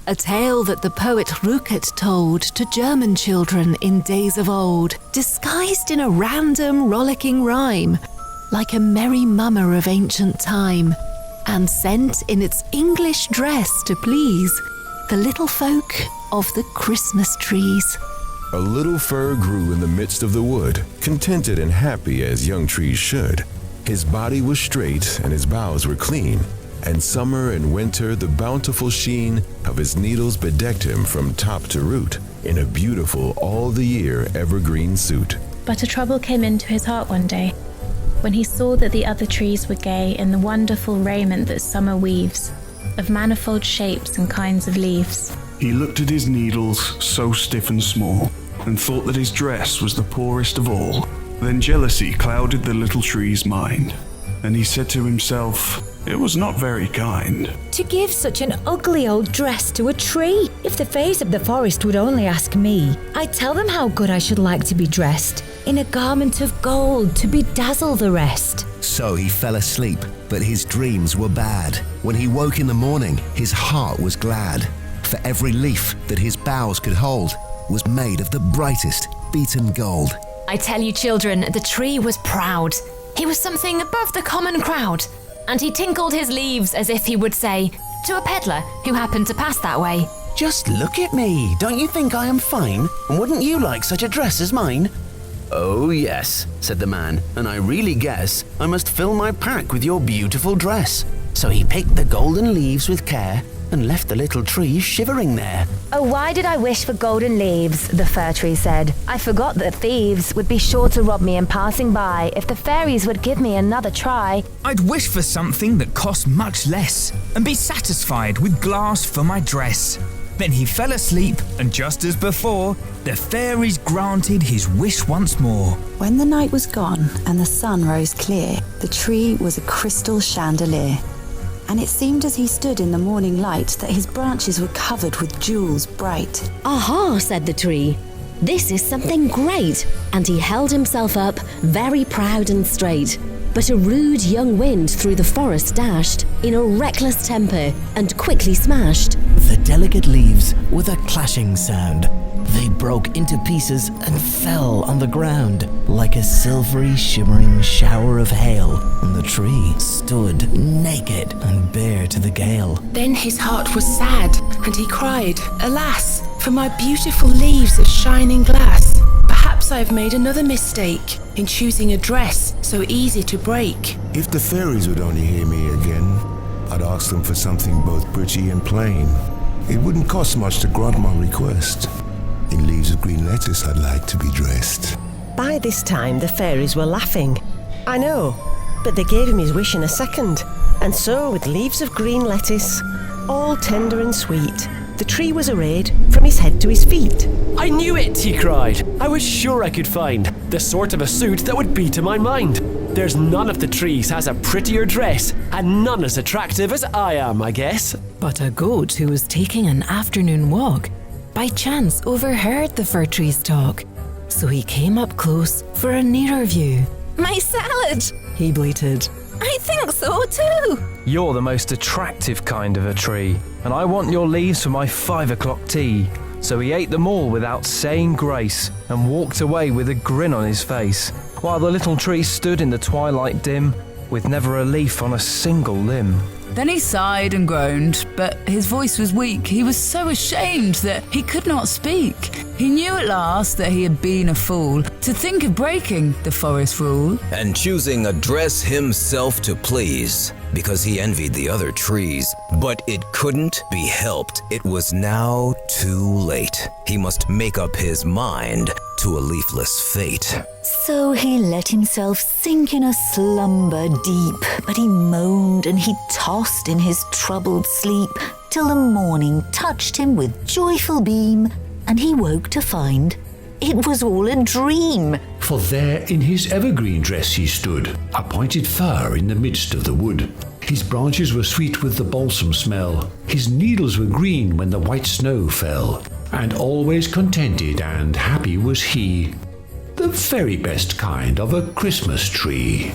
a tale that the poet Rückert told to German children in days of old, disguised in a random rollicking rhyme, like a merry mummer of ancient time, and sent in its English dress to please the little folk of the Christmas trees. A little fir grew in the midst of the wood, contented and happy as young trees should. His body was straight and his boughs were clean, and summer and winter the bountiful sheen of his needles bedecked him from top to root in a beautiful all-the-year evergreen suit. But a trouble came into his heart one day, when he saw that the other trees were gay in the wonderful raiment that summer weaves, of manifold shapes and kinds of leaves. He looked at his needles, so stiff and small, and thought that his dress was the poorest of all. Then jealousy clouded the little tree's mind, and he said to himself, it was not very kind to give such an ugly old dress to a tree. If the fays of the forest would only ask me, I'd tell them how good I should like to be dressed, in a garment of gold to bedazzle the rest. So he fell asleep, but his dreams were bad. When he woke in the morning, his heart was glad, for every leaf that his boughs could hold was made of the brightest beaten gold. I tell you, children, the tree was proud. He was something above the common crowd, and he tinkled his leaves as if he would say to a peddler who happened to pass that way, "Just look at me, don't you think I am fine? And wouldn't you like such a dress as mine?" "Oh yes," said the man, "and I really guess I must fill my pack with your beautiful dress." So he picked the golden leaves with care and left the little tree shivering there. Oh, why did I wish for golden leaves, the fir tree said. I forgot that thieves would be sure to rob me in passing by if the fairies would give me another try. I'd wish for something that cost much less and be satisfied with glass for my dress. Then he fell asleep, and just as before, the fairies granted his wish once more. When the night was gone and the sun rose clear, the tree was a crystal chandelier. And it seemed as he stood in the morning light that his branches were covered with jewels bright. Aha, said the tree. This is something great. And he held himself up, very proud and straight. But a rude young wind through the forest dashed, in a reckless temper, and quickly smashed the delicate leaves with a clashing sound. They broke into pieces and fell on the ground like a silvery shimmering shower of hail, and the tree stood naked and bare to the gale. Then his heart was sad, and he cried, "Alas, for my beautiful leaves of shining glass! Perhaps I have made another mistake in choosing a dress so easy to break." If the fairies would only hear me again, I'd ask them for something both pretty and plain. It wouldn't cost much to grant my request. In leaves of green lettuce I'd like to be dressed. By this time the fairies were laughing. I know, but they gave him his wish in a second. And so with leaves of green lettuce, all tender and sweet, the tree was arrayed from his head to his feet. "I knew it," he cried. "I was sure I could find the sort of a suit that would be to my mind. There's none of the trees has a prettier dress, and none as attractive as I am, I guess." But a goat who was taking an afternoon walk by chance overheard the fir tree's talk, so he came up close for a nearer view. "My salad!" he bleated. "I think so too!" "You're the most attractive kind of a tree, and I want your leaves for my 5 o'clock tea." So he ate them all without saying grace, and walked away with a grin on his face, while the little tree stood in the twilight dim, with never a leaf on a single limb. Then he sighed and groaned, but his voice was weak. He was so ashamed that he could not speak. He knew at last that he had been a fool to think of breaking the forest rule. And choosing a dress himself to please, because he envied the other trees. But it couldn't be helped. It was now too late. He must make up his mind to a leafless fate. So he let himself sink in a slumber deep, but he moaned and he tossed in his troubled sleep, till the morning touched him with joyful beam, and he woke to find it was all a dream. For there in his evergreen dress he stood, a pointed fir in the midst of the wood. His branches were sweet with the balsam smell, his needles were green when the white snow fell, and always contented and happy was he, the very best kind of a Christmas tree.